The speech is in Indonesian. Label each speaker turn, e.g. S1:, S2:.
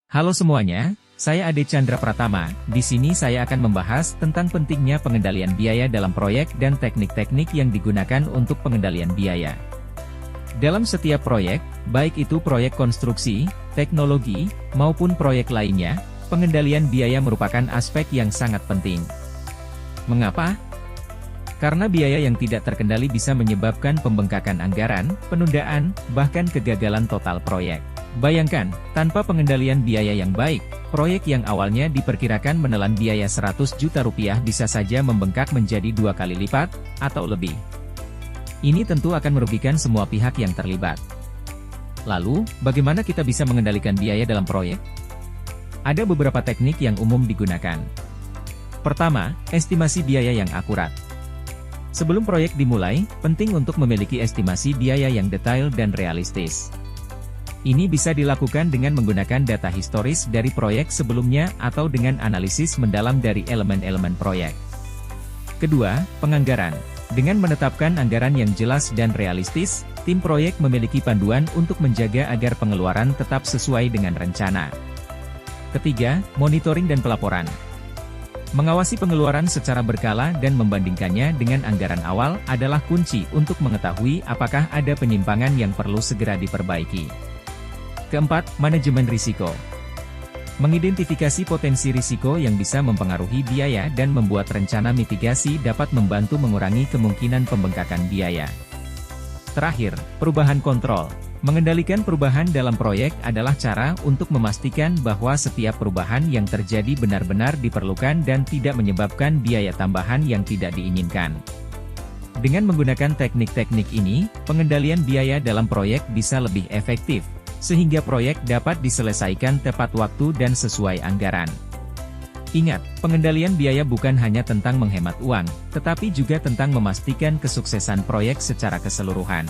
S1: Halo semuanya, saya Ade Chandra Pratama. Di sini saya akan membahas tentang pentingnya pengendalian biaya dalam proyek dan teknik-teknik yang digunakan untuk pengendalian biaya. Dalam setiap proyek, baik itu proyek konstruksi, teknologi, maupun proyek lainnya, pengendalian biaya merupakan aspek yang sangat penting. Mengapa? Karena biaya yang tidak terkendali bisa menyebabkan pembengkakan anggaran, penundaan, bahkan kegagalan total proyek. Bayangkan, tanpa pengendalian biaya yang baik, proyek yang awalnya diperkirakan menelan biaya 100 juta rupiah bisa saja membengkak menjadi 2 kali lipat, atau lebih. Ini tentu akan merugikan semua pihak yang terlibat. Lalu, bagaimana kita bisa mengendalikan biaya dalam proyek? Ada beberapa teknik yang umum digunakan. Pertama, estimasi biaya yang akurat. Sebelum proyek dimulai, penting untuk memiliki estimasi biaya yang detail dan realistis. Ini bisa dilakukan dengan menggunakan data historis dari proyek sebelumnya atau dengan analisis mendalam dari elemen-elemen proyek. Kedua, penganggaran. Dengan menetapkan anggaran yang jelas dan realistis, tim proyek memiliki panduan untuk menjaga agar pengeluaran tetap sesuai dengan rencana. Ketiga, monitoring dan pelaporan. Mengawasi pengeluaran secara berkala dan membandingkannya dengan anggaran awal adalah kunci untuk mengetahui apakah ada penyimpangan yang perlu segera diperbaiki. Keempat, manajemen risiko. Mengidentifikasi potensi risiko yang bisa mempengaruhi biaya dan membuat rencana mitigasi dapat membantu mengurangi kemungkinan pembengkakan biaya. Terakhir, perubahan kontrol. Mengendalikan perubahan dalam proyek adalah cara untuk memastikan bahwa setiap perubahan yang terjadi benar-benar diperlukan dan tidak menyebabkan biaya tambahan yang tidak diinginkan. Dengan menggunakan teknik-teknik ini, pengendalian biaya dalam proyek bisa lebih efektif, sehingga proyek dapat diselesaikan tepat waktu dan sesuai anggaran. Ingat, pengendalian biaya bukan hanya tentang menghemat uang, tetapi juga tentang memastikan kesuksesan proyek secara keseluruhan.